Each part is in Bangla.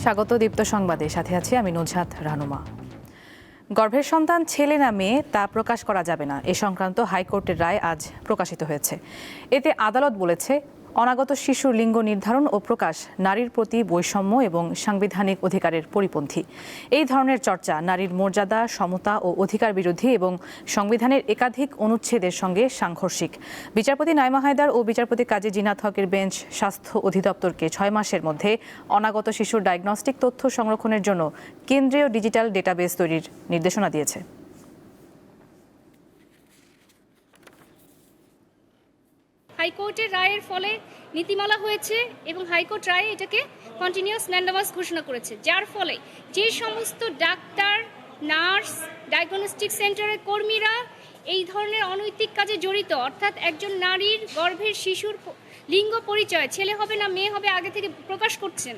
স্বাগত দীপ্ত সংবাদে, সাথে আছি আমি নুজহাত রানুমা। গর্ভের সন্তান ছেলে না মেয়ে তা প্রকাশ করা যাবে না, এ সংক্রান্ত হাইকোর্টের রায় আজ প্রকাশিত হয়েছে। এতে আদালত বলেছে, অনাগত শিশুর লিঙ্গ নির্ধারণ ও প্রকাশ নারীর প্রতি বৈষম্য এবং সাংবিধানিক অধিকারের পরিপন্থী। এই ধরনের চর্চা নারীর মর্যাদা, সমতা ও অধিকার বিরোধী এবং সংবিধানের একাধিক অনুচ্ছেদের সঙ্গে সাংঘর্ষিক। বিচারপতি নাইমা হায়দার ও বিচারপতি কাজী জিনাত হকের বেঞ্চ স্বাস্থ্য অধিদপ্তরকে 6 মাসের মধ্যে অনাগত শিশুর ডায়াগনস্টিক তথ্য সংরক্ষণের জন্য কেন্দ্রীয় ডিজিটাল ডেটাবেস তৈরির নির্দেশনা দিয়েছে। হাইকোর্টের রায়ের ফলে নীতিমালা হয়েছে এবং হাইকোর্ট রায়ে এটাকে কন্টিনিউয়াস ম্যান্ডামাস ঘোষণা করেছে, যার ফলে যে সমস্ত ডাক্তার, নার্স, ডায়াগনস্টিক সেন্টারের কর্মীরা এই ধরনের অনৈতিক কাজে জড়িত, অর্থাৎ একজন নারীর গর্ভের শিশুর লিঙ্গ পরিচয় ছেলে হবে না মেয়ে হবে আগে থেকে প্রকাশ করছেন,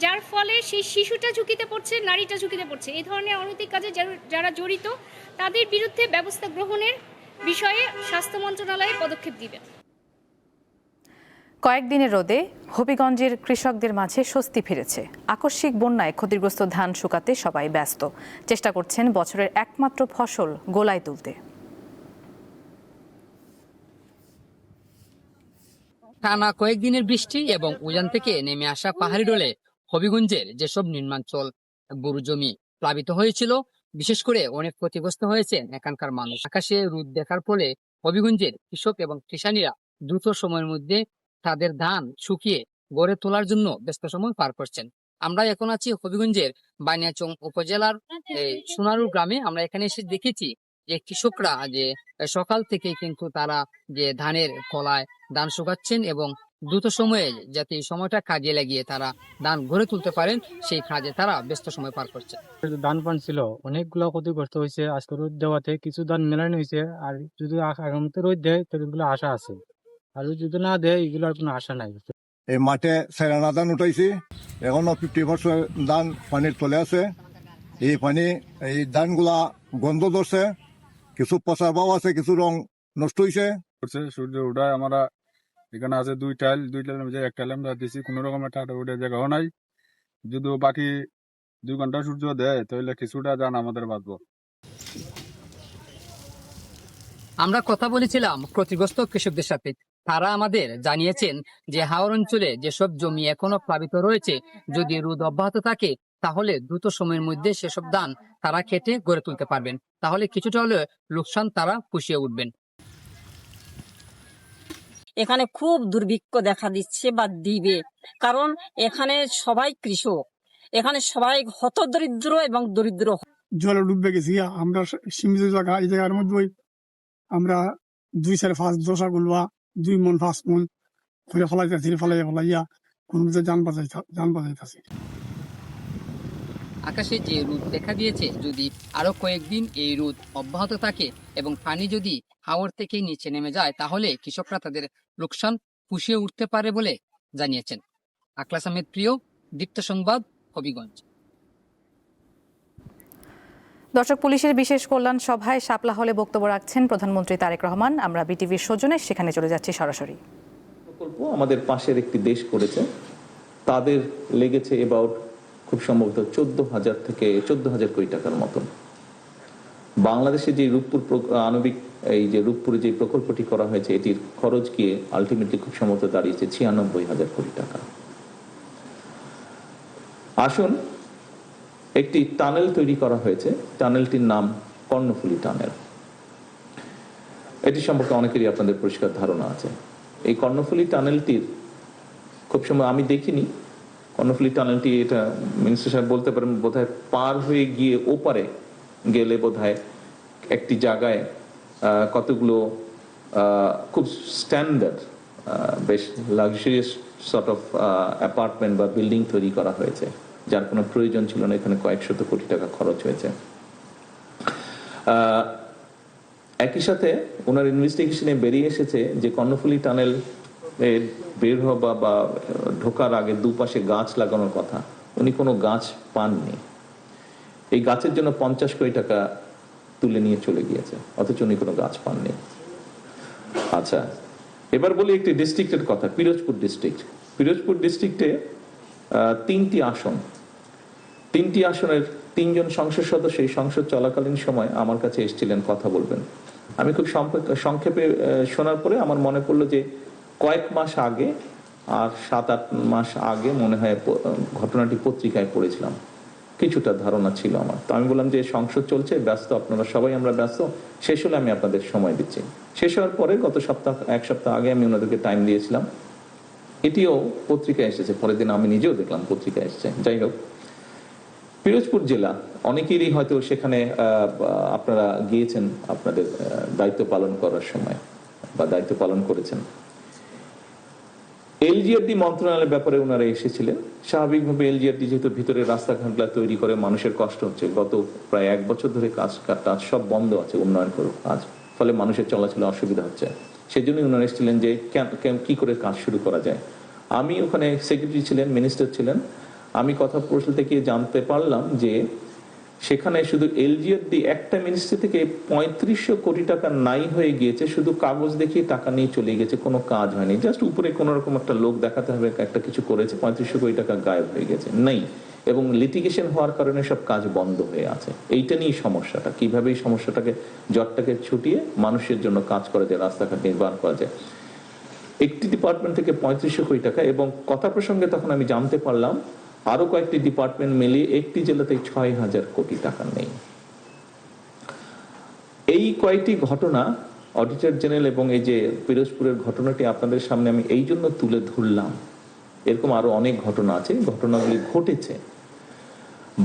যার ফলে সেই শিশুটা ঝুঁকিতে পড়ছে, নারীটা ঝুঁকিতে পড়ছে। এই ধরনের অনৈতিক কাজে যারা জড়িত তাদের বিরুদ্ধে ব্যবস্থা গ্রহণের বিষয়ে স্বাস্থ্য মন্ত্রণালয় পদক্ষেপ দিবে। কয়েকদিনের রোদে হবিগঞ্জের কৃষকদের মাঝে স্বস্তি ফিরেছে। আকস্মিক বন্যায় ক্ষতিগ্রস্ত ধান শুকাতে সবাই ব্যস্ত, চেষ্টা করছেন বছরের একমাত্র ফসল গোলায় তুলতে। টানা কয়েকদিনের বৃষ্টি এবং উজান থেকে নেমে আসা পাহাড়ি ঢলে হবিগঞ্জের যেসব নির্মাঞ্চল, গরু জমি প্লাবিত হয়েছিল, বিশেষ করে অনেক ক্ষতিগ্রস্ত হয়েছেন এখানকার মানুষ। আকাশে রোদ দেখার ফলে হবিগঞ্জের কৃষক এবং কৃষানীরা দ্রুত সময়ের মধ্যে তাদের ধান শুকিয়ে গড়ে তোলার জন্য ব্যস্ত সময় পার করছেন। আমরা এখন আছি হবিগঞ্জের বানিয়াচং উপজেলার সোনারু গ্রামে। আমরা এখানে এসে দেখেছি যে কৃষকরা যে সকাল থেকে কিন্তু তারা যে ধানের কলায় ধান শুকাচ্ছেন এবং দ্রুত সময়ে যাতে এই সময়টা কাজে লাগিয়ে তারা ধান গড়ে তুলতে পারেন, সেই কাজে তারা ব্যস্ত সময় পার করছে। ধান পান ছিল, অনেকগুলো ক্ষতিগ্রস্ত হয়েছে। আজকে রোদ দেওয়াতে কিছু ধান মেলানো হয়েছে, আর যদি আগামীতে রোদ দেয় তাহলে এগুলো আশা আছে, আর যদি না দেয় এগুলো আর কোনো আশা নাই। এই মাঠে সেরানা ধান উঠাইছি, এখনো 50% ধান পানির তলে আছে। এই পানি এই ধানগুলা গন্ধ ধরছে, কিছু পচা ভাব আছে, কিছু রং নষ্ট হয়েছে। সূর্য উঠায় আমরা এখানে আছে দুই টাইলের মধ্যে এক টাইল আমরা দিচ্ছি, কোনো রকমের টাটা উঠে জায়গাও নাই। যদিও বাকি 2 ঘন্টা সূর্য দেয় তাহলে কিছুটা ধান আমাদের বাঁচবো। আমরা কথা বলেছিলাম ক্ষতিগ্রস্ত কৃষকদের সাথে। তারা আমাদের জানিয়েছেন যে হাওর অঞ্চলে যেসব জমি এখনো প্লাবিত রয়েছে, যদি রোদ অব্যাহত থাকে তাহলে দ্রুত সময়ের মধ্যে সেসব ধান তারা কেটে গড়ে তুলতে পারবেন, তাহলে কিছুটা হলে লোকসান তারা পুষিয়ে উঠবেন। এখানে খুব দুর্ভিক্ষ দেখা দিচ্ছে বা দিবে, কারণ এখানে সবাই কৃষক, এখানে সবাই হতদরিদ্র এবং দরিদ্র। জলে ডুববে গেছি আমরা, সীমিত জায়গা, এই জায়গার মধ্যে আমরা 2-5 দশা গুলবা 2 মন 5 মন করে ফলাইয়া কোন যান বাজাইতাছি। আকাশে যে রোদ দেখা দিয়েছে, যদি আরো কয়েকদিন এই রোদ অব্যাহত থাকে এবং পানি যদি হাওর থেকে নিচে নেমে যায়, তাহলে কৃষকরা তাদের লোকসান পুষিয়ে উঠতে পারে বলে জানিয়েছেন। আকলাস আহমেদ প্রিয়, দীপ্ত সংবাদ, হবিগঞ্জ। দর্শক, পুলিশের বিশেষ কল্যাণ সভায় শাপলা হলে বক্তব্য রাখছেন প্রধানমন্ত্রী তারেক রহমান। আমরা বিটিভির সৌজন্যে সেখানে চলে যাচ্ছি সরাসরি। প্রকল্প আমাদের পাশের একটি দেশ করেছে, তাদের লেগেছে এবাউট খুব সম্ভবত 14,000 থেকে 14,000 কোটি টাকার মতন। বাংলাদেশে যে রূপপুর আণবিক এই যে রূপপুরে যে প্রকল্পটি করা হয়েছে, এটির খরচ গিয়ে আলটিমেটলি খুব সম্ভবত দাঁড়িয়েছে 96,000 কোটি টাকা। আসুন, একটি টানেল তৈরি করা হয়েছে, টানেলটির নাম কর্ণফুলী টানেল। এটি সম্পর্কে অনেকেরই আপনাদের পরিষ্কার ধারণা আছে। এই কর্ণফুলী টানেলটির খুব সময় আমি দেখিনি। কর্ণফুলী টানেলটি, এটা মিনিস্টার সাহেব বলতে পারেন, বোধহয় পার হয়ে গিয়ে ওপারে গেলে বোধহয় একটি জায়গায় কতগুলো খুব স্ট্যান্ডার্ড বেশ লাক্সারিয়াস সর্ট অফ অ্যাপার্টমেন্ট বা বিল্ডিং তৈরি করা হয়েছে, যার কোনো প্রয়োজন ছিল না। এখানে কয়েক শত কোটি টাকা খরচ হয়েছে। একই সাথে ওনার ইনভেস্টিগেশনে বেরিয়ে এসেছে যে কর্ণফুলী টানেল বের হওয়া বা ঢোকার আগে দুপাশে গাছ লাগানোর কথা, উনি কোনো গাছ পাননি। এই গাছের জন্য 50 কোটি টাকা তুলে নিয়ে চলে গিয়েছে, অথচ উনি কোনো গাছ পাননি। আচ্ছা, এবার বলি একটি ডিস্ট্রিক্টের কথা, পিরোজপুর ডিস্ট্রিক্ট। পিরোজপুর ডিস্ট্রিক্টে 3টি আসন, 3টি আসনের 3 জন সংসদ সদস্য এই সংসদ চলাকালীন সময় আমার কাছে এসেছিলেন কথা বলবেন। আমি খুব সংক্ষেপে শোনার পরে আমার মনে পড়লো যে কয়েক মাস আগে আর 7-8 মাস আগে মনে হয় ঘটনাটি পত্রিকায় পড়েছিলাম, কিছুটা ধারণা ছিল আমার। তো আমি বললাম যে সংসদ চলছে, ব্যস্ত আপনারা সবাই, আমরা ব্যস্ত, শেষ হলে আমি আপনাদের সময় দিচ্ছি। শেষ হওয়ার পরে গত এক সপ্তাহ আগে আমি ওনাদেরকে টাইম দিয়েছিলাম, এটিও পত্রিকায় এসেছে, পরের দিন আমি নিজেও দেখলাম পত্রিকায় এসেছে। যাই হোক, পিরোজপুর জেলা অনেকেরই হয়তো সেখানে আপনারা গিয়েছেন আপনাদের দায়িত্ব পালন করার সময় বা দায়িত্ব পালন করেছেন। এলজিআরডি মন্ত্রণালয়ের ব্যাপারে ওনারা এসেছিলেন। স্বাভাবিকভাবে এলজিআরডি যেহেতু ভিতরে রাস্তাঘাটগুলো তৈরি করে মানুষের কষ্ট হচ্ছে, গত প্রায় 1 বছর ধরে কাজ সব বন্ধ আছে, উন্নয়ন কাজ, ফলে মানুষের চলাচলে অসুবিধা হচ্ছে। সেই জন্যই ওনারা এসেছিলেন যে কি করে কাজ শুরু করা যায়। আমি ওখানে সেক্রেটারি ছিলেন, মিনিস্টার ছিলেন। আমি কথা বলতে গিয়ে জানতে পারলাম যে সেখানে শুধু এলজিআরডি একটা মিনিস্ট্রি থেকে 3500 কোটি টাকা নাই হয়ে গিয়েছে, শুধু কাগজ দেখিয়ে টাকা নিয়ে চলে গেছে, কোনো কাজ হয়নি। জাস্ট উপরে কোনো রকম একটা লোক দেখাতে হবে একটা কিছু করেছে, 3500 কোটি টাকা গায়েব হয়ে গেছে, নেই। এবং লিটিগেশন হওয়ার কারণে সব কাজ বন্ধ হয়ে আছে। এইটা নিয়ে সমস্যাটা, কিভাবে এই সমস্যাটাকে, জটটাকে ছুটিয়ে মানুষের জন্য কাজ করা যায়, রাস্তাঘাট নির্মাণ করা যায়। একটি ডিপার্টমেন্ট থেকে 3500 কোটি টাকা, এবং কথা প্রসঙ্গে তখন আমি জানতে পারলাম আরো কয়েকটি ডিপার্টমেন্ট মিলিয়ে একটি জেলাতে 6000 কোটি টাকা নেই। এই কয়েকটি ঘটনা অডিটর জেনারেল এবং এই যে পিরোজপুরের ঘটনাটি আপনাদের সামনে আমি এই জন্য তুলে ধরলাম। এরকম আরো অনেক ঘটনা আছে, ঘটনাগুলি ঘটেছে,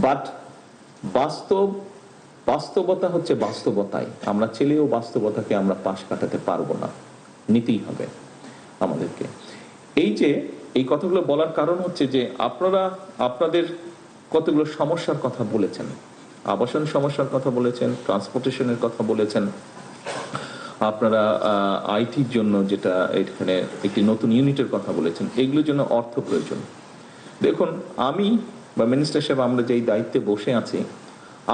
বাট বাস্তবতা হচ্ছে বাস্তবতাই। আমরা ছেলেও বাস্তবতাকে আমরা পাশ কাটাতে পারবো না, নিতেই হবে আমাদেরকে। এই কথাগুলো বলার কারণ হচ্ছে যে আপনারা আপনাদের কতগুলো সমস্যার কথা বলেছেন, আবাসন সমস্যার কথা বলেছেন, ট্রান্সপোর্টেশনের কথা বলেছেন, আপনারা আইটির জন্য যেটা এখানে একটি নতুন ইউনিটের কথা বলেছেন, এগুলোর জন্য অর্থ প্রয়োজন। দেখুন, আমি বা মিনিস্টার সাহেব আমরা যেই দায়িত্বে বসে আছি,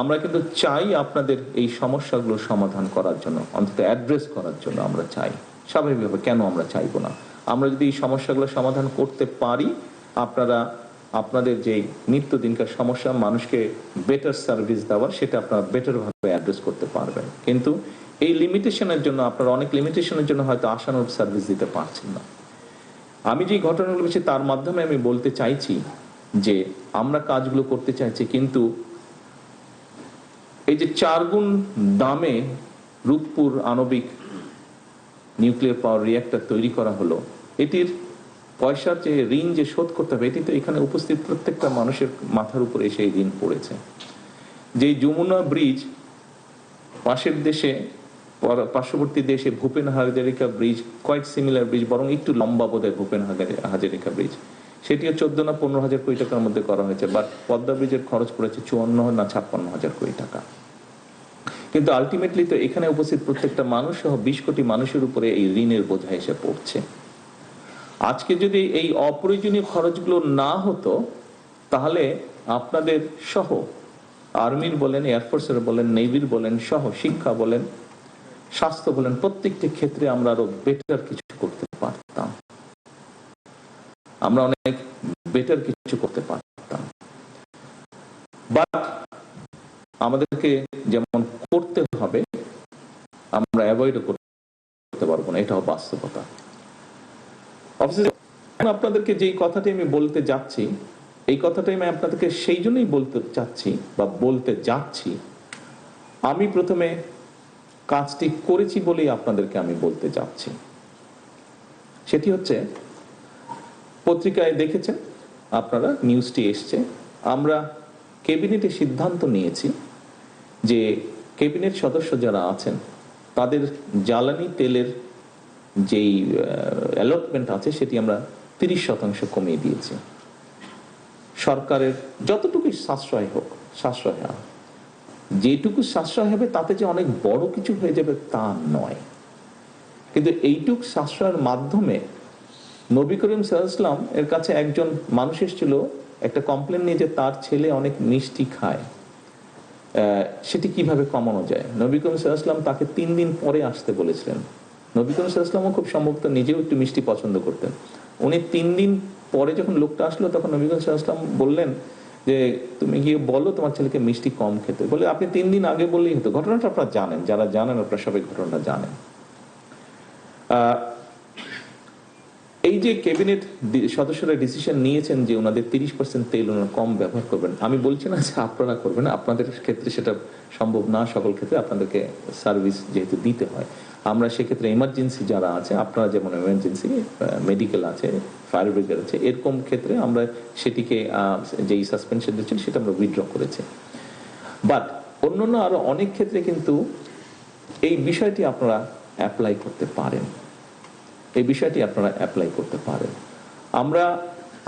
আমরা কিন্তু চাই আপনাদের এই সমস্যাগুলো সমাধান করার জন্য, অন্তত অ্যাড্রেস করার জন্য আমরা চাই। স্বাভাবিকভাবে কেন আমরা চাইবো না? আমরা যদি এই সমস্যাগুলো সমাধান করতে পারি, আপনারা আপনাদের যে নিত্যদিনকার সমস্যা, মানুষকে বেটার সার্ভিস দেওয়ার, সেটা আপনারা বেটার ভাবে অ্যাড্রেস করতে পারবেন। কিন্তু এই লিমিটেশনের জন্য, আপনারা অনেক লিমিটেশনের জন্য হয়তো আশানুরূপ সার্ভিস দিতে পারছেন না। আমি যে ঘটনাগুলো বলছি তার মাধ্যমে আমি বলতে চাইছি যে আমরা কাজগুলো করতে চাইছি, কিন্তু এই যে 4 গুণ দামে রূপপুর আণবিক নিউক্লিয়ার পাওয়ার রিঅ্যাক্টর তৈরি করা হলো, এটির পয়সার যে ঋণ যে শোধ করতে হবে, এটি তো এখানে উপস্থিত প্রত্যেকটা মানুষের মাথার উপরে এসে এই ঋণ পড়েছে। যে যমুনা ব্রিজ পাশের দেশে, পার্শ্ববর্তী দেশে Bhupen Hazarika bridge, quite similar bridge, বরং একটু লম্বা বোধহয় ভূপেন হাজারিকা ব্রিজ, সেটিও 14 না 15,000 কোটি টাকার মধ্যে করা হয়েছে। বাট পদ্মা ব্রিজের খরচ পড়েছে 54 না 56,000 কোটি টাকা। কিন্তু আলটিমেটলি তো এখানে উপস্থিত প্রত্যেকটা মানুষ সহ 20 কোটি মানুষের উপরে এই ঋণের বোঝা এসে পড়ছে। আজকে যদি এই অপ্রয়োজনীয় খরচগুলো না হতো, তাহলে আপনাদের সহ আর্মির বলেন, এয়ারফোর্সের বলেন, নেভির বলেন, সহ শিক্ষা বলেন, স্বাস্থ্য বলেন, প্রত্যেকটি ক্ষেত্রে আমরা আরো বেটার কিছু করতে পারতাম। আমরা অনেক বেটার কিছু করতে পারতাম, বাট আমাদেরকে যেমন করতে হবে, আমরা অ্যাভয়েড করতে পারবো না, এটাও বাস্তবতা। আপনাদেরকে যেই কথাটি আমি বলতে যাচ্ছি, এই কথাটাই আমি আপনাদেরকে সেই জন্যই বলতে চাচ্ছি বা বলতে যাচ্ছি। আমি প্রথমে কাজটি করেছি বলেই আপনাদেরকে আমি বলতে যাচ্ছি। সেটি হচ্ছে, পত্রিকায় দেখেছেন আপনারা, নিউজটি এসছে, আমরা ক্যাবিনেটে সিদ্ধান্ত নিয়েছি যে ক্যাবিনেট সদস্য যারা আছেন তাদের জ্বালানি তেলের যেই অ্যালটমেন্ট আছে সেটি আমরা 30% কমিয়ে দিয়েছি। সরকারের যতটুকু সাশ্রয় হোক, সাশ্রয় হয়, যেটুকু সাশ্রয় হবে তাতে যে অনেক বড় কিছু হয়ে যাবে তা নয়, কিন্তু এইটুকু সাশ্রয়ের মাধ্যমে নবী করিম সাল্লাল্লাহু আলাইহি ওয়াসাল্লাম এর কাছে একজন মানুষ এসেছিল একটা কমপ্লেন নিয়ে যে তার ছেলে অনেক মিষ্টি খায়, সেটি কিভাবে কমানো যায়। নবী করিম সাল্লাল্লাহু আলাইহি ওয়াসাল্লাম তাকে 3 দিন পরে আসতে বলেছিলেন। নবী করিম সাল্লাল্লাহু আলাইহি ওয়াসাল্লাম খুব সম্ভবত নিজেও একটু মিষ্টি পছন্দ করতেন। উনি 3 দিন পরে যখন লোকটা আসলো, তখন নবী করিম সাল্লাল্লাহু আলাইহি ওয়াসাল্লাম বললেন যে তুমি গিয়ে বলো তোমার ছেলেকে মিষ্টি কম খেতে, বলে আপনি 3 দিন আগে বললেই হতো। ঘটনাটা আপনারা জানেন, যারা জানেন আপনারা সবাই ঘটনাটা জানেন। এই যে ক্যাবিনেট সদস্যরা ডিসিশন নিয়েছেন যে ওনাদের 30% তেল ওনারা কম ব্যবহার করবেন, আমি বলছি না যে আপনারা করবেন, আপনাদের ক্ষেত্রে সেটা সম্ভব না, সকল ক্ষেত্রে আপনাদেরকে সার্ভিস যেহেতু দিতে হয়। আমরা সেক্ষেত্রে এমার্জেন্সি যারা আছে, আপনারা যেমন এমার্জেন্সি মেডিকেল আছে, ফায়ার ব্রিগেড আছে, এরকম ক্ষেত্রে আমরা সেটিকে যেই সাসপেনশন দিচ্ছেন সেটা আমরা উইথড্র করেছি। বাট অন্যান্য আরো অনেক ক্ষেত্রে কিন্তু এই বিষয়টি আপনারা অ্যাপ্লাই করতে পারেন, এই বিষয়টি আপনারা অ্যাপ্লাই করতে পারেন। আমরা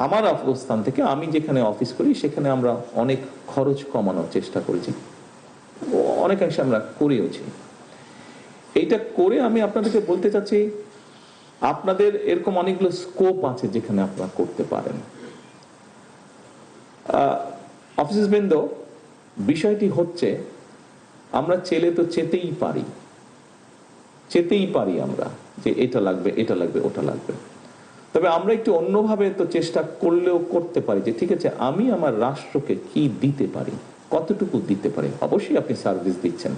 আমার অবস্থান থেকে, আমি যেখানে অফিস করি সেখানে আমরা অনেক খরচ কমানোর চেষ্টা করেছি, অনেকাংশে আমরা করেওছি। এইটা করে আমি আপনাদেরকে বলতে চাচ্ছি, আপনাদের এরকম অনেকগুলো স্কোপ আছে যেখানে আপনারা করতে পারেন। অফিসার বৃন্দ, বিষয়টি হচ্ছে আমরা চেলে তো চেতেই পারি আমরা যে এটা লাগবে, এটা লাগবে, ওটা লাগবে। তবে আমরা একটু অন্যভাবে তো চেষ্টা করলেও করতে পারি যে ঠিক আছে, আমি আমার রাষ্ট্রকে কি দিতে পারি, কতটুকু দিতে পারি। অবশ্যই আপনি সার্ভিস দিচ্ছেন,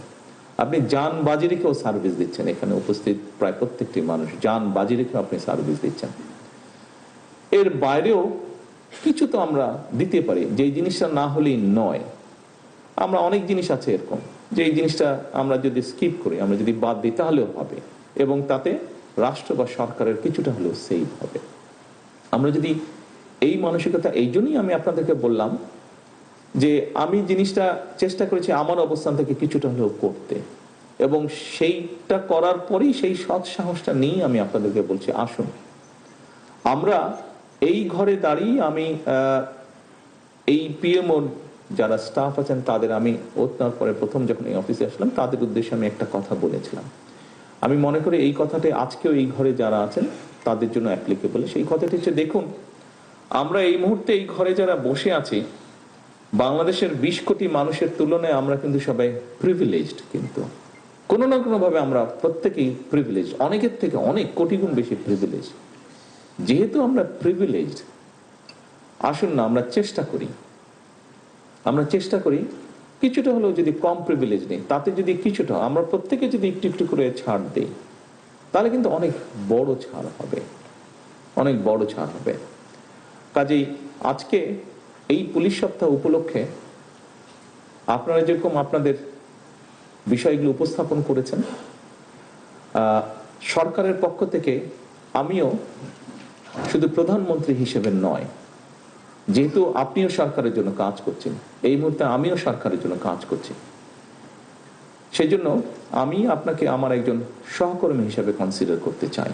আপনি জান বাজি রেখেও সার্ভিস দিচ্ছেন, এখানে উপস্থিত প্রায় প্রত্যেকটি মানুষ জান বাজি রেখেও আপনি সার্ভিস দিচ্ছেন। এর বাইরেও কিছু তো আমরা দিতে পারি, যে জিনিসটা না হলেই নয়। আমরা অনেক জিনিস আছে এরকম যে এই জিনিসটা আমরা যদি স্কিপ করি, আমরা যদি বাদ দিই তাহলেও হবে, এবং তাতে রাষ্ট্র বা সরকারের কিছুটা হলেও সেভ হবে। আমরা যদি এই মানসিকতা, এই জন্যই আমি আপনাদেরকে বললাম যে আমি জিনিসটা চেষ্টা করেছি আমার অবস্থান থেকে কিছুটা হলেও করতে, এবং সেইটা করার পরেই সেই সৎ সাহসটা নিয়ে আমি আপনাদেরকে বলছি, আসুন আমরা এই ঘরে দাঁড়িয়ে, আমি এই পিএমও যারা স্টাফ আছেন তাদের, আমি ওঠার পরে প্রথম যখন এই অফিসে আসলাম তাদের উদ্দেশ্যে আমি একটা কথা বলেছিলাম। আমি মনে করি এই কথাটি আজকেও এই ঘরে যারা আছেন তাদের জন্য অ্যাপ্লিকেবল। সেই কথাটি হচ্ছে, দেখুন আমরা এই মুহূর্তে এই ঘরে যারা বসে আছি, বাংলাদেশের 20 কোটি মানুষের তুলনায় আমরা কিন্তু সবাই প্রিভিলেজড, কিন্তু কোনো না কোনো ভাবে আমরা প্রত্যেকেই প্রিভিলেজড, অনেকের থেকে অনেক কোটি গুণ বেশি প্রিভিলেজ। যেহেতু আমরা প্রিভিলেজড, আসুন না আমরা চেষ্টা করি কিছুটা হলেও যদি কম প্রিভিলেজ নেই, তাতে যদি কিছুটা আমরা প্রত্যেকে যদি একটু একটু করে ছাড় দেই, তাহলে কিন্তু অনেক বড় ছাড় হবে। কাজেই আজকে এই পুলিশ সপ্তাহ উপলক্ষে আপনারা যেরকম আপনাদের বিষয়গুলো উপস্থাপন করেছেন, সরকারের পক্ষ থেকে আমিও শুধু প্রধানমন্ত্রী হিসেবে নয়, যেহেতু আপনিও সরকারের জন্য কাজ করছেন, এই মুহূর্তে আমিও সরকারের জন্য কাজ করছি, সেই জন্য আমি আপনাকে আমার একজন সহকর্মী হিসেবে কনসিডার করতে চাই।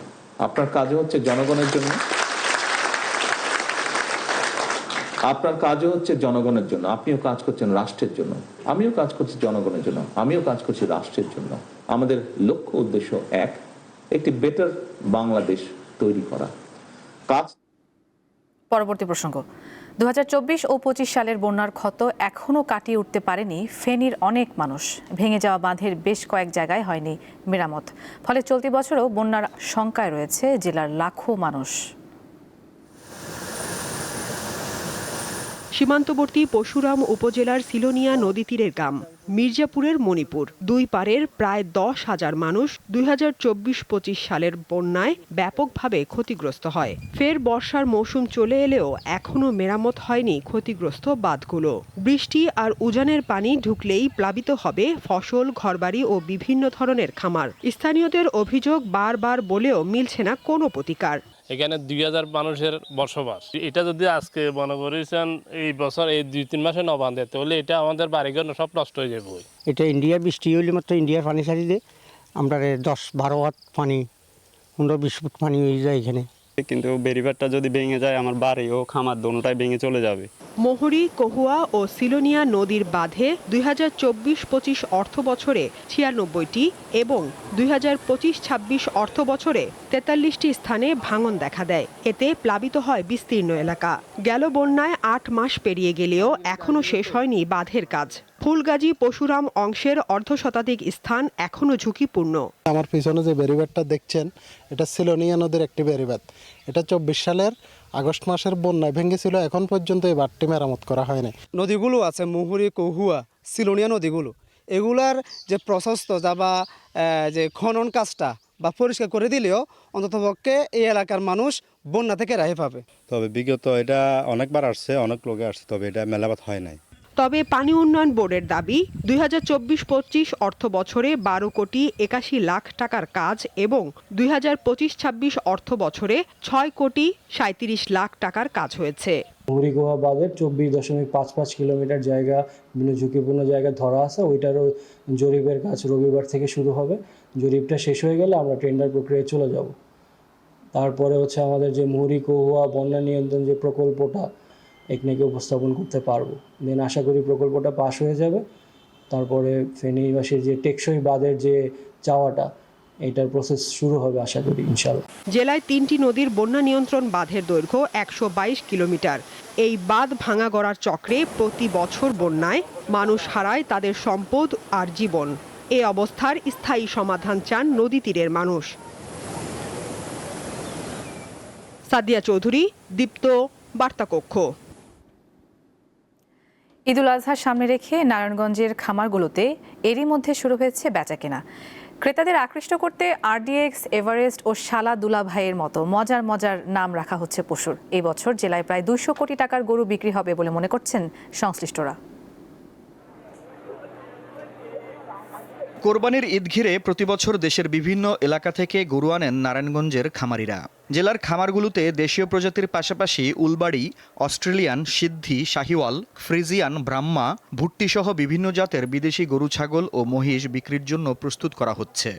আপনার কাজও হচ্ছে জনগণের জন্য, আপনিও কাজ করছেন রাষ্ট্রের জন্য, আমিও কাজ করছি জনগণের জন্য, আমিও কাজ করছি রাষ্ট্রের জন্য। আমাদের লক্ষ্য উদ্দেশ্য একটি বেটার বাংলাদেশ তৈরি করা। পরবর্তী প্রসঙ্গ, 2024 ও 25 সালের বন্যার ক্ষত এখনও কাটিয়ে উঠতে পারেনি ফেনীর অনেক মানুষ। ভেঙে যাওয়া বাঁধের বেশ কয়েক জায়গায় হয়নি মেরামত, ফলে চলতি বছরও বন্যার শঙ্কায় রয়েছে জেলার লাখো মানুষ। সীমান্তবর্তী পরশুরাম উপজেলার সিলোনিয়া নদী তীরের গ্রাম মির্জাপুরের মণিপুর, দুই পারের প্রায় 10,000 মানুষ 2024-25 সালের বন্যায় ব্যাপকভাবে ক্ষতিগ্রস্ত হয়। ফের বর্ষার মৌসুম চলে এলেও এখনও মেরামত হয়নি ক্ষতিগ্রস্ত বাঁধগুলো। বৃষ্টি আর উজানের পানি ঢুকলেই প্লাবিত হবে ফসল, ঘরবাড়ি ও বিভিন্ন ধরনের খামার। স্থানীয়দের অভিযোগ, বারবার বলেও মিলছে না কোনো প্রতিকার। এখানে 2000 মানুষের বসবাস। এটা যদি আজকে মনে করেছেন এই বছর এই 2-3 মাসে না বাঁধে, তাহলে এটা আমাদের বাড়িঘর সব নষ্ট হয়ে যাবে। এটা ইন্ডিয়ার বৃষ্টি হইলে মাত্র ইন্ডিয়ার পানি ছাড়ি দিয়ে আমরা 10-12 হাত পানি, 15-20 ফুট পানি হয়ে যায় এখানে। কিন্তু বেরিবারটা যদি ভেঙে যায়, আমার বাড়ি ও খামার দোনোটাই ভেঙে চলে যাবে। মোহরী, কহুয়া ও সিলোনিয়া নদীর বাঁধে 2024-25 অর্থ বছরে 96টি এবং 2025-26 অর্থ বছরে 43টি স্থানে ভাঙন দেখা দেয়। এতে প্লাবিত হয় বিস্তীর্ণ এলাকা। গেল বন্যায় 8 মাস পেরিয়ে গেলেও এখনও শেষ হয়নি বাঁধের কাজ। ফুলগাজী পরশুরাম অংশের অর্ধশতাধিক স্থান এখনও ঝুঁকিপূর্ণ। আমার পিছনে যে বেরিবারটা দেখছেন, এটা সিলোনিয়া নদীর একটি বেরিবাদ। এটা 24 সালের আগস্ট মাসের বন্যায় ভেঙেছিল, এখন পর্যন্ত এই বাঁধটি মেরামত করা হয়নি। নদীগুলো আছে মুহুরী, কহুয়া, সিলোনিয়া নদীগুলো, এগুলার যে প্রশস্ত বা যে খনন কাজটা বা পরিষ্কার করে দিলেও অন্ততপক্ষে এই এলাকার মানুষ বন্যা থেকে রেহাই পাবে। তবে বিগত এটা অনেকবার আসছে, অনেক লোকে আসছে, তবে এটা মেলাবাত হয় নাই। তবে পানি উন্নয়ন বোর্ডের দাবি 2024-25 অর্থ বছরে 12 কোটি 81 লাখ টাকার কাজ এবং 2025-26 অর্থ বছরে 6 কোটি 37 লাখ টাকার কাজ হয়েছে। মুহুরী-গোয়া বাঁধের 24.55 কিলোমিটার জায়গা বিভিন্ন ঝুঁকিপূর্ণ জায়গা ধরা আছে, ওইটারও জরিপের কাজ রবিবার থেকে শুরু হবে। জরিপটা শেষ হয়ে গেলে আমরা টেন্ডার প্রক্রিয়ায় চলে যাব। তারপরে আমাদের যে মুহুরী-গোয়া বন্যা নিয়ন্ত্রণ যে প্রকল্পটা এখানে উপস্থাপন করতে পারবো। দেন আশা করি প্রকল্পটা পাস হয়ে যাবে। তারপরে ফেনীবাসীর যে টেকসই বাঁধের যে চাওয়াটা, এটার প্রসেস শুরু হবে আশা করি ইনশাআল্লাহ। জেলায় 3টি নদীর বন্যা নিয়ন্ত্রণ বাঁধের দৈর্ঘ্য 122 কিলোমিটার। এই বাঁধ ভাঙা গড়ার চক্রে প্রতি বছর বন্যায় মানুষ হারায় তাদের সম্পদ আর জীবন। এই অবস্থার স্থায়ী সমাধান চান নদী তীরের মানুষ। সাদিয়া চৌধুরী, দীপ্ত, বার্তাকক্ষ। ঈদুল আজহার সামনে রেখে নারায়ণগঞ্জের খামারগুলোতে এরই মধ্যে শুরু হয়েছে বেচাকেনা। ক্রেতাদের আকৃষ্ট করতে আরডিএক্স, এভারেস্ট ও শালা দুলাভাইয়ের মতো মজার মজার নাম রাখা হচ্ছে পশুর। এই বছর জেলায় প্রায় 200 কোটি টাকার গরু বিক্রি হবে বলে মনে করছেন সংশ্লিষ্টরা। কোরবানির ঈদ ঘিরে প্রতিবছর দেশের বিভিন্ন এলাকা থেকে গরু আনেন নারায়ণগঞ্জের খামারিরা। জেলার খামারগুলোতে দেশীয় প্রজাতির পাশাপাশি উলবাড়ি, অস্ট্রেলিয়ান, সিদ্ধি, শাহিওয়াল, ফ্রিজিয়ান, ব্রাহ্মা, ভুট্টি সহ বিভিন্ন জাতের বিদেশি গরু, ছাগল ও মহিষ বিক্রির জন্য প্রস্তুত করা হচ্ছে।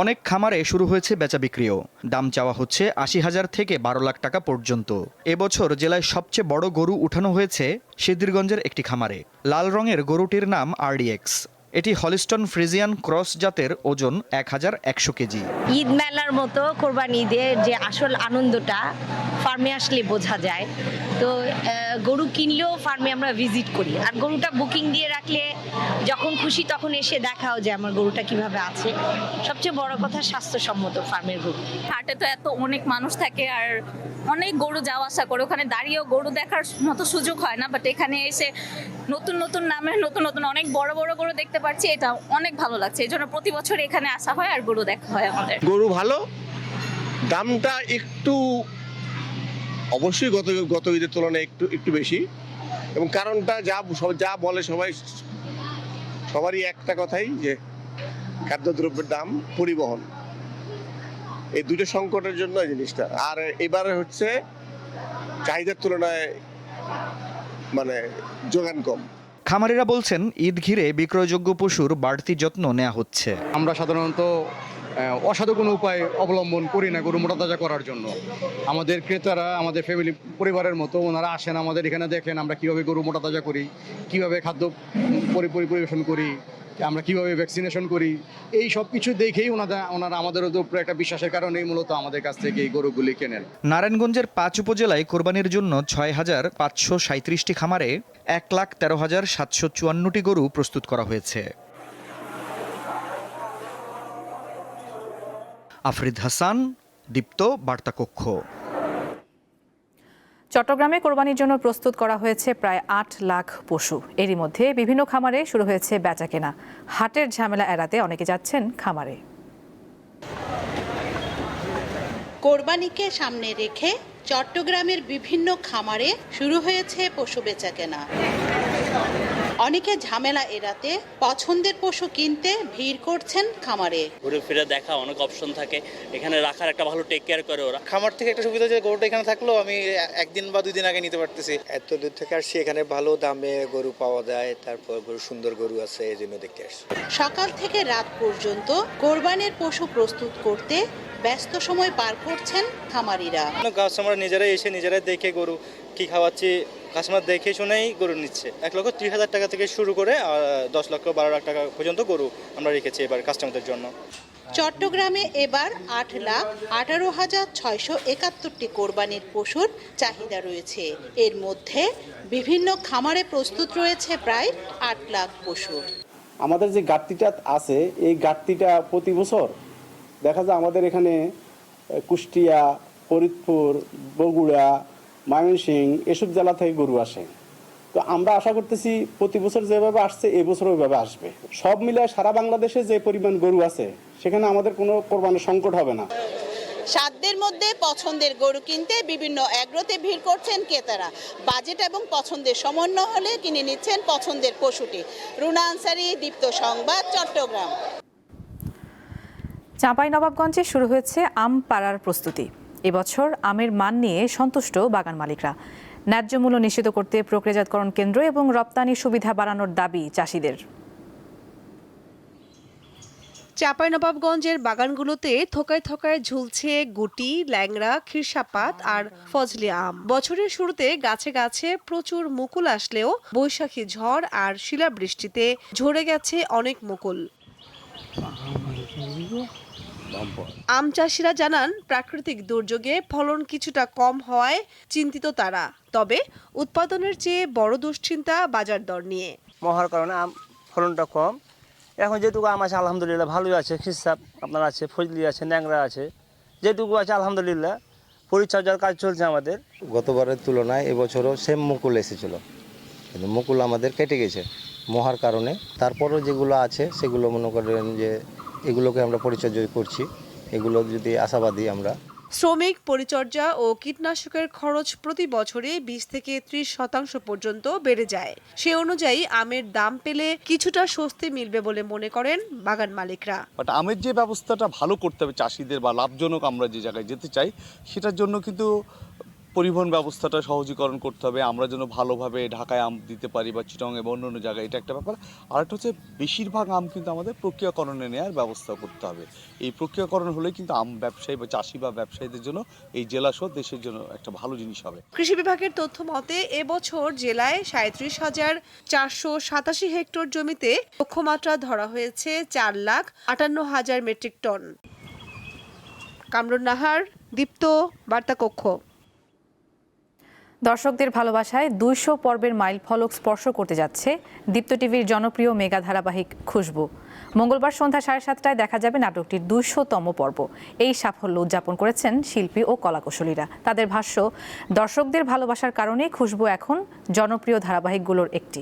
অনেক খামারে শুরু হয়েছে বেচা বিক্রিও। দাম চাওয়া হচ্ছে 80,000 থেকে 12 লাখ টাকা পর্যন্ত। এবছর জেলায় সবচেয়ে বড় গরু উঠানো হয়েছে সিদ্ধিরগঞ্জের একটি খামারে। লাল রঙের গরুটির নাম আরডিএক্স। এটি হলিস্টন ফ্রিজিয়ান ক্রস জাতের, ওজন 1100 কেজি। ঈদ মেলার মতো কোরবানি ঈদের যে আসল আনন্দটা ফার্মে আসলে বোঝা যায়। তো গরু কিনলেও ফার্মে আমরা ভিজিট করি, আর গরুটা বুকিং দিয়ে রাখলে যখন খুশি তখন এসে দেখাও যে আমার গরুটা কিভাবে আছে। সবচেয়ে বড় কথা স্বাস্থ্যসম্মত ফার্মের গরু। হাটে তো এত অনেক মানুষ থাকে আর অনেক গরু যাওয়া আসা করে, ওখানে দাঁড়িয়েও গরু দেখার মতো সুযোগ হয় না, বাট এখানে এসে নতুন নতুন নামের নতুন নতুন অনেক বড় বড় গরু দেখতে পাচ্ছি, এটা অনেক ভালো লাগছে। এই জন্য প্রতি বছর এখানে আসা হয় আর গরু দেখা হয় আমাদের। গরু ভালো, দামটা একটু অবশ্যই গত ঈদের তুলনায় একটু বেশি, এবং কারণটা যা বলে সবারই একটা কথাই, যে খাদ্যদ্রব্যের দাম, পরিবহন, এই দুটো সংকটের জন্য এই জিনিসটা। আর এবারে চাহিদার তুলনায় যোগান কম। খামারিরা বলছেন ঈদ ঘিরে বিক্রয়যোগ্য পশুর বাড়তি যত্ন নেওয়া হচ্ছে। আমরা সাধারণত অসাধু কোনো উপায় অবলম্বন করি না গরু মোটাতাজা করার জন্য। আমাদের ক্রেতারা আমাদের ফ্যামিলি পরিবারের মতো, ওনারা আসেন আমাদের এখানে, দেখেন আমরা কিভাবে গরু মোটাতাজা করি, কিভাবে খাদ্য পরিবেশন করি, আমরা কিভাবে ভ্যাকসিনেশন করি। এই সব কিছু দেখেই ওনারা আমাদের উপরে একটা বিশ্বাসের কারণেই মূলত আমাদের কাছ থেকে এই গরুগুলি কেনেন। নারায়ণগঞ্জের 5 উপজেলায় কোরবানির জন্য 6,537টি খামারে 1,13,754টি গরু প্রস্তুত করা হয়েছে। আফরিদ হাসান, দীপ্ত, বার্তাকক্ষ। চট্টগ্রামে কোরবানির জন্য প্রস্তুত করা হয়েছে প্রায় 8 লাখ পশু। এরই মধ্যে বিভিন্ন খামারে শুরু হয়েছে বেচাকেনা। হাটের ঝামেলা এড়াতে অনেকে যাচ্ছেন খামারে। কোরবানিকে সামনে রেখে চট্টগ্রামের বিভিন্ন খামারে শুরু হয়েছে পশু বেচাকেনা। অনেকে ঝামেলা এড়াতে পছন্দের পশু কিনতে ভিড় করছেন খামারে। ঘুরে ফিরে দেখা, অনেক অপশন থাকে এখানে, রাখার একটা ভালো টেক কেয়ার করে ওরা। খামার থেকে একটা সুবিধা, যে গরুটা এখানে থাকলেও আমি একদিন বা 2 দিন আগে নিতে পারতেছি। এত দূর থেকে আসছি, এখানে ভালো দামে গরু পাওয়া যায়, তারপর সুন্দর গরু আছে, এই জন্য দেখতে আসছি। সকাল থেকে রাত পর্যন্ত কোরবানির পশু প্রস্তুত করতে ব্যস্ত সময় পার করছেন খামারিরা। কাস্টমার নিজেরাই এসে নিজেরাই দেখে গরু কি খাওয়াচ্ছি, কাস্টমার দেখে শুনেই গরু নিচ্ছে। 1,30,000 টাকা থেকে শুরু করে 10,12 লাখ টাকা পর্যন্ত গরু আমরা রেখেছি এবার কাস্টমারদের জন্য। চট্টগ্রামে এবার 8,18,671টি কোরবানির পশুর চাহিদা রয়েছে। এর মধ্যে বিভিন্ন খামারে প্রস্তুত রয়েছে প্রায় 8 লাখ পশু। আমাদের যে ঘাটতিটা আছে এই ঘাটতিটা প্রতি বছর দেখা যায় আমাদের এখানে কুষ্টিয়া, ফরিদপুর, বগুড়া, ময়মনসিংহ এসব জেলা থেকে গরু আসে। তো আমরা আশা করতেছি প্রতি বছর যেভাবে আসছে এবছর ওইভাবে আসবে। সব মিলে সারা বাংলাদেশে যে পরিমাণ গরু আছে সেখানে আমাদের কোনো কোরবানির সংকট হবে না। সাধ্যের মধ্যে পছন্দের গরু কিনতে বিভিন্ন এগ্রোতে ভিড় করছেন ক্রেতারা। বাজেট এবং পছন্দের সমন্বয় হলে কিনে নিচ্ছেন পছন্দের পশুটি। রুনা আনসারী, দীপ্ত সংবাদ, চট্টগ্রাম। চাঁপাইনবাবগঞ্জে শুরু হয়েছে আম পাড়ার প্রস্তুতি। এবছর আমের মান নিয়ে সন্তুষ্ট বাগান মালিকরা। ন্যায্য মূল্য নিশ্চিত করতে প্রক্রিয়াজাতকরণ কেন্দ্র এবং রপ্তানি সুবিধা বাড়ানোর দাবি চাষিদের। চাঁপাইনবাবগঞ্জের বাগানগুলোতে থোকায় থোকায় ঝুলছে গুটি, ল্যাংড়া, খিরসাপাত আর ফজলি আম। বছরের শুরুতে গাছে গাছে প্রচুর মুকুল আসলেও বৈশাখী ঝড় আর শিলাবৃষ্টিতে ঝরে গেছে অনেক মুকুল। আম চাষিরা জানান, প্রাকৃতিক দুর্যোগে ফলন কিছুটা কম হওয়ায় চিন্তিত তারা। তবে উৎপাদনের চেয়ে বড় দুশ্চিন্তা বাজার দর নিয়ে। মহার কারণে আম ফলনটা কম। এখন যেটুকু আম আছে আলহামদুলিল্লাহ ভালোই আছে, খিরসাপ আপনার আছে, ফজলি আছে, ন্যাংরা আছে, যেটুকু আছে আলহামদুলিল্লাহ পরিচর্যার কাজ চলছে আমাদের। গতবারের তুলনায় এবছরও সেম মুকুল এসেছিল, কিন্তু মুকুল আমাদের কেটে গেছে মহার কারণে। তারপরও যেগুলো আছে সেগুলো মনে করেন যে এগুলোকে আমরা পরিচর্যা করছি, এগুলো যদি আশাবাদী আমরা। শ্রমিক, পরিচর্যা ও কীটনাশকের খরচ প্রতি বছরে 20 থেকে 30% পর্যন্ত বেড়ে যায়। সে অনুযায়ী আমের দাম পেলে কিছুটা স্বস্তি মিলবে বলে মনে করেন বাগান মালিকরা। বাট আমের যে ব্যবস্থাটা ভালো করতে হবে চাষিদের বা লাভজনক আমরা যে জায়গায় যেতে চাই সেটার জন্য কিন্তু পরিবহন ব্যবস্থাটা সহজীকরণ করতে হবে। আমরা যেন ভালোভাবে ঢাকায় আম দিতে পারি বা চিটং এবং অন্য অন্য জায়গায়, এটা একটা ব্যাপার। আর একটা হচ্ছে বেশিরভাগ আম কিন্তু আমাদের প্রক্রিয়াকরণে নেওয়ার ব্যবস্থা করতে হবে। এই প্রক্রিয়াকরণ হলে কিন্তু আম ব্যবসায়ী বা চাষি বা ব্যবসায়ীদের জন্য এই জেলা সহ দেশের জন্য একটা ভালো জিনিস হবে। কৃষি বিভাগের তথ্য মতে এবছর জেলায় 37,487 হেক্টর জমিতে লক্ষ্যমাত্রা ধরা হয়েছে 4,58,000 মেট্রিক টন। কামরুন নাহার, দীপ্ত, বার্তা কক্ষ। দর্শকদের ভালোবাসায় 200 পর্বের মাইল ফলক স্পর্শ করতে যাচ্ছে দীপ্ত টিভির জনপ্রিয় মেগা ধারাবাহিক খুশবু। মঙ্গলবার সন্ধ্যা 7:30টায় দেখা যাবে নাটকটির 200তম পর্ব। এই সাফল্য উদযাপন করেছেন শিল্পী ও কলাকুশলীরা। তাদের ভাষ্য, দর্শকদের ভালোবাসার কারণে খুশবু এখন জনপ্রিয় ধারাবাহিকগুলোর একটি।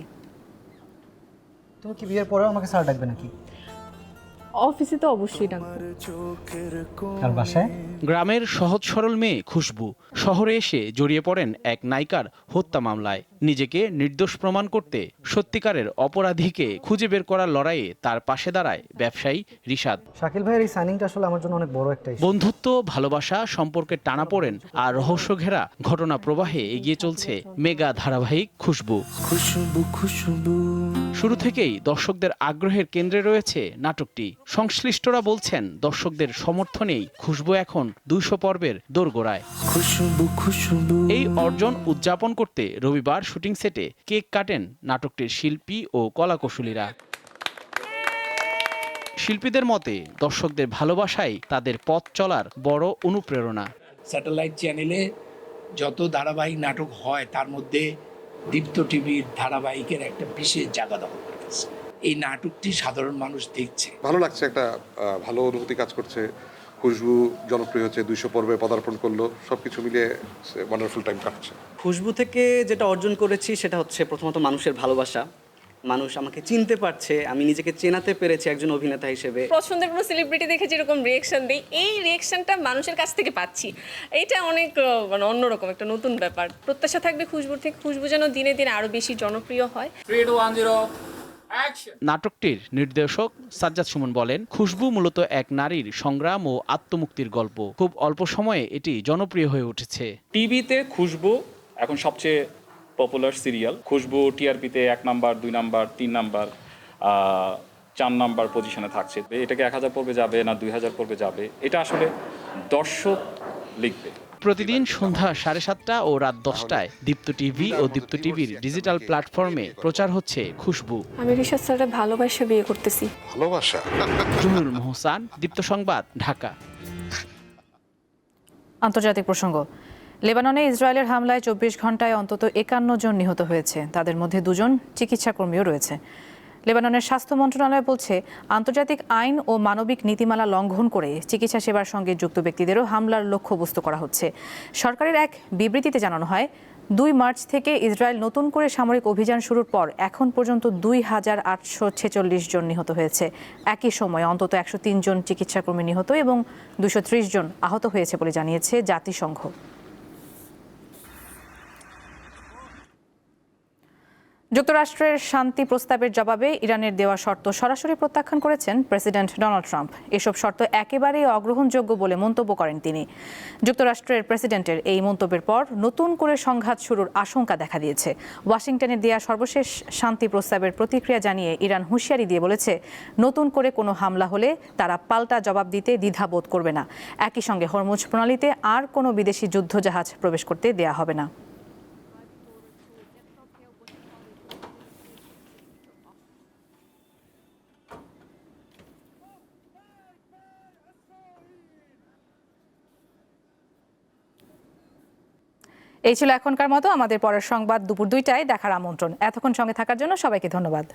তুমি কি বিয়ের পরেও আমাকে স্যার ডাকবে নাকি? অফিসে তো অবশ্যই ডাকবো। আর বাসায়? গ্রামের সহজ সরল মেয়ে খুশবু শহরে এসে জড়িয়ে পড়েন এক নায়িকার হত্যা মামলায়। নিজেকে নির্দোষ প্রমাণ করতে সত্যিকারের অপরাধীকে খুঁজে বের করার লড়াইয়ে তার পাশে দাঁড়ায় ব্যবসায়ী রিশাদ। শাকিল ভাইয়ের এই সাইনিংটা আসলে আমার জন্য অনেক বড় একটা ইস্যু। বন্ধুত্ব, ভালোবাসা, সম্পর্কের টানাপোড়েন আর রহস্য ঘেরা ঘটনা প্রবাহে এগিয়ে চলছে মেগা ধারাবাহিক খুশবু। শুরু থেকেই দর্শকদের আগ্রহের কেন্দ্রে রয়েছে নাটকটি। সংশ্লিষ্টরা বলছেন, দর্শকদের সমর্থনেই খুশবু এখন 200 পর্বের দোরগোড়ায়। এই অর্জন উদযাপন করতে রবিবার শুটিং সেটে কেক কাটেন নাটকটির শিল্পী ও কলাকুশলীরা। শিল্পীদের মতে, দর্শকদের ভালোবাসাই তাদের পথ চলার বড় অনুপ্রেরণা। স্যাটেলাইট চ্যানেলে যত ধারাবাহিক নাটক হয় তার মধ্যে দীপ্ত টিভির ধারাবাহিকের একটা বিশেষ জায়গা দখল করতেছে। এই নাটকটি সাধারণ মানুষ দেখছে, ভালো লাগছে, একটা ভালো অনুভূতি কাজ করছে। খুশবু জনপ্রিয় হচ্ছে, 200 পর্বে পদার্পণ করলো, সবকিছু মিলিয়ে ওয়ান্ডারফুল টাইম কাটছে। খুশবু থেকে যেটা অর্জন করেছি সেটা হচ্ছে প্রথমত মানুষের ভালোবাসা। মানুষ আমাকে চিনতে পারছে, আমি নিজেকে চেনাতে পেরেছি একজন অভিনেতা হিসেবে। পছন্দের কোনো সেলিব্রিটি দেখে যেরকম রিয়েকশন দেই, এই রিয়েকশনটা মানুষের কাছ থেকে পাচ্ছি। এইটা অনেক অন্যরকম একটা নতুন ব্যাপার। প্রত্যাশা থাকবে খুশবুর থেকে খুশবু যেন দিনে দিনে আরো বেশি জনপ্রিয় হয়। নাটকটির নির্দেশক সাজ্জাদ সুমন বলেন, খুশবু মূলত এক নারীর সংগ্রাম ও আত্মমুক্তির গল্প। খুব অল্প সময়ে এটি জনপ্রিয় হয়ে উঠেছে। টিভিতে খুশবু এখন সবচেয়ে পপুলার সিরিয়াল। খুশবু টিআরপিতে 1 নাম্বার, 2 নাম্বার, 3 নাম্বার, 4 নাম্বার পজিশনে থাকছে। এটাকে 1000 পর্বে যাবে না 2000 পর্বে যাবে, এটা আসলে দর্শক লিখবে। প্রতিদিন সন্ধ্যা 7:30টা ও রাত 10টায় দীপ্ত টিভি ও দীপ্ত টিভির ডিজিটাল প্ল্যাটফর্মে প্রচার হচ্ছে খুশবু। আমি রিশাদ স্যারের ভালোবাসা বিয়ে করতেছি। ভালোবাসা। জহুরুল মোহসান, দীপ্ত সংবাদ, ঢাকা। আন্তর্জাতিক প্রসঙ্গ। লেবাননে ইসরায়েলের হামলায় 24 ঘন্টায় অন্তত 51 জন নিহত হয়েছে। তাদের মধ্যে 2 জন চিকিৎসাকর্মীও রয়েছে। লেবাননের স্বাস্থ্য মন্ত্রণালয় বলছে, আন্তর্জাতিক আইন ও মানবিক নীতিমালা লঙ্ঘন করে চিকিৎসা সেবার সঙ্গে যুক্ত ব্যক্তিদেরও হামলার লক্ষ্যবস্তু করা হচ্ছে। সরকারের এক বিবৃতিতে জানানো হয়, 2 মার্চ থেকে ইসরায়েল নতুন করে সামরিক অভিযান শুরুর পর এখন পর্যন্ত 2846 জন নিহত হয়েছে। একই সময়ে অন্তত 103 জন চিকিৎসাকর্মী নিহত এবং 230 জন আহত হয়েছে বলে জানিয়েছে জাতিসংঘ। যুক্তরাষ্ট্রের শান্তি প্রস্তাবের জবাবে ইরানের দেওয়া শর্ত সরাসরি প্রত্যাখ্যান করেছেন প্রেসিডেন্ট ডোনাল্ড ট্রাম্প। এসব শর্ত একেবারেই অগ্রহণযোগ্য বলে মন্তব্য করেন তিনি। যুক্তরাষ্ট্রের প্রেসিডেন্টের এই মন্তব্যের পর নতুন করে সংঘাত শুরুর আশঙ্কা দেখা দিয়েছে। ওয়াশিংটনে দেওয়া সর্বশেষ শান্তি প্রস্তাবের প্রতিক্রিয়া জানিয়ে ইরান হুঁশিয়ারি দিয়ে বলেছে, নতুন করে কোনো হামলা হলে তারা পাল্টা জবাব দিতে দ্বিধাবোধ করবে না। একই সঙ্গে হরমুজ প্রণালীতে আর কোনো বিদেশি যুদ্ধজাহাজ প্রবেশ করতে দেয়া হবে না। এই ছিল এখনকার মতো। আমাদের পরের সংবাদ দুপুর 2টায় দেখার আমন্ত্রণ। এতক্ষণ সঙ্গে থাকার জন্য সবাইকে ধন্যবাদ।